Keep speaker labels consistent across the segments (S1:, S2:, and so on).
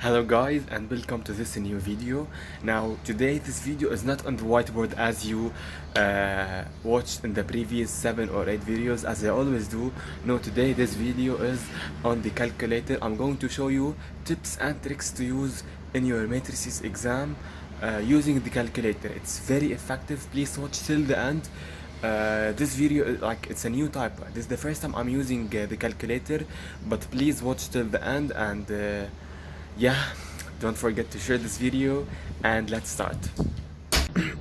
S1: Hello guys and welcome to this new video. Now today this video is not on the whiteboard as you watched in the previous 7 or 8 videos as I always do. No, today this video is on the calculator. I'm going to show you tips and tricks to use in your matrices exam using the calculator. It's very effective. Please watch till the end. This video it's a new type. This is the first time I'm using the calculator, but please watch till the end and yeah, don't forget to share this video and let's start.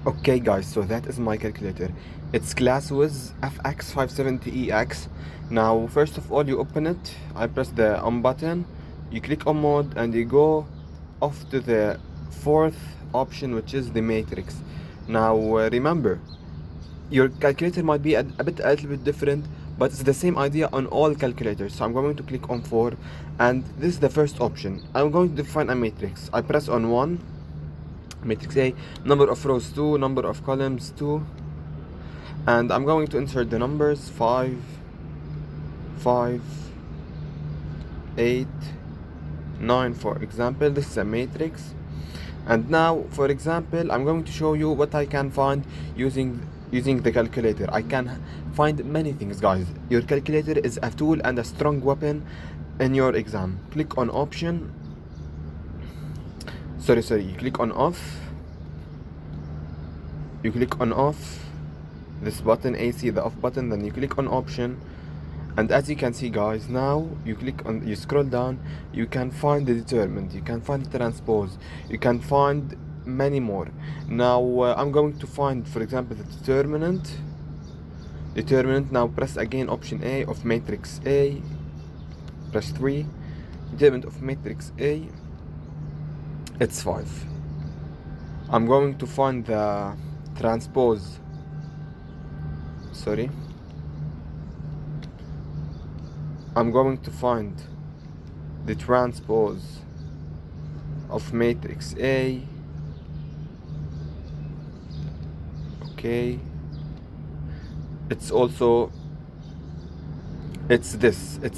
S1: Okay guys, so that is my calculator. It's ClassWiz FX570EX. Now first of all you open it, I press the on button, you click on mode and you go off to the fourth option, which is the matrix. Now remember, your calculator might be a little bit different, but it's the same idea on all calculators. So I'm going to click on 4 and this is the first option. I'm going to define a matrix. I press on 1, matrix A, number of rows 2, number of columns 2, and I'm going to insert the numbers 5, 5, 8, 9 for example. This is a matrix. And now for example I'm going to show you what I can find using the calculator. I can find many things, guys. Your calculator is a tool and a strong weapon in your exam. Click on option, you click on off, this button AC, the off button, then you click on option, and as you can see guys, now you scroll down, you can find the determinant, you can find the transpose, you can find many more. Now I'm going to find, for example, the determinant. Now press again option A of matrix A, press 3, determinant of matrix A, it's 5. I'm going to find the transpose, I'm going to find the transpose of matrix A. Okay, it's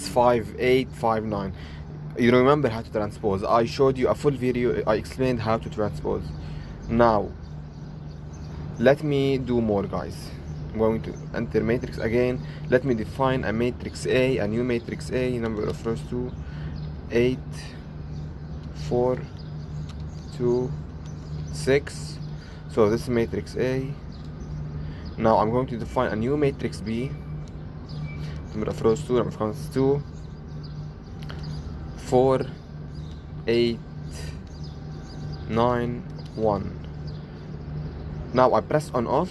S1: 5, 8, 5, 9. You remember how to transpose. I showed you a full video, I explained how to transpose. Now let me do more, guys. I'm going to enter matrix again. Let me define a matrix A, a new matrix A, number of rows 2, 8, 4, 2, 6. So this is matrix A. Now I'm going to define a new matrix B, number of rows 2, number of columns 2, 4, 8, 9, 1. Now I press on off.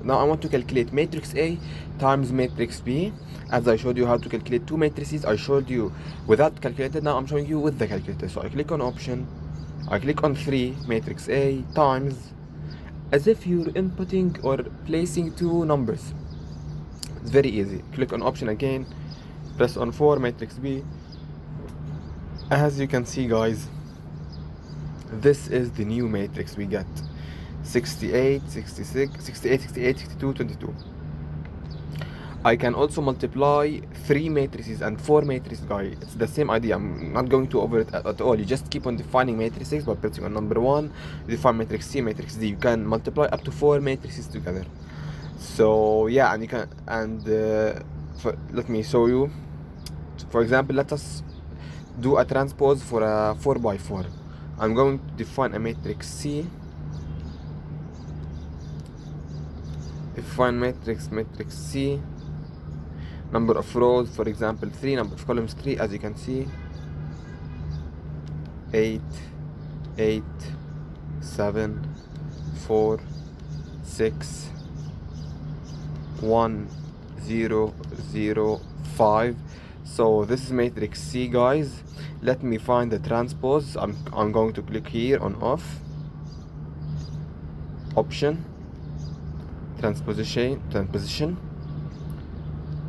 S1: Now I want to calculate matrix A times matrix B. As I showed you how to calculate two matrices, I showed you without calculator. Now I'm showing you with the calculator. So I click on option, I click on 3, matrix A times, as if you're inputting or placing two numbers. It's very easy. Click on option again, press on 4, matrix B. As you can see guys, this is the new matrix we get. 68, 66, 68, 68, 62, 22. I can also multiply 3 matrices and 4 matrices, guys. It's the same idea. I'm not going to over it at all. You just keep on defining matrices by pressing on number 1. You define matrix C, matrix D. You can multiply up to 4 matrices together. So yeah, and you can, and let me show you. For example, let us do a transpose for a 4x4. I'm going to define a matrix C. Define matrix C, number of rows, for example 3, number of columns 3, as you can see, 8, 8, 7, 4, 6, 1, 0, 0, 5. So this is matrix C, guys. Let me find the transpose. I'm going to click here on off, option, transposition,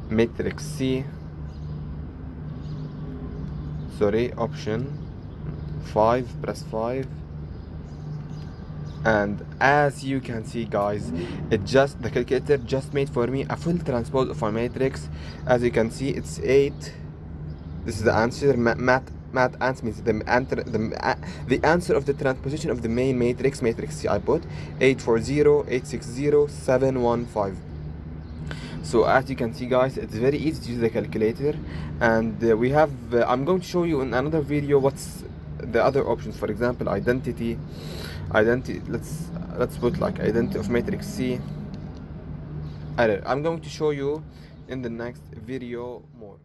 S1: matrix C, option 5, press 5, and as you can see guys, the calculator just made for me a full transpose of my matrix. As you can see, it's 8. This is the answer, math answer means the answer of the transposition of the main matrix C. I put 840860715. So as you can see, guys, it's very easy to use the calculator, and we have I'm going to show you in another video what's the other options. For example, identity. Let's put like identity of matrix C. I'm going to show you in the next video more.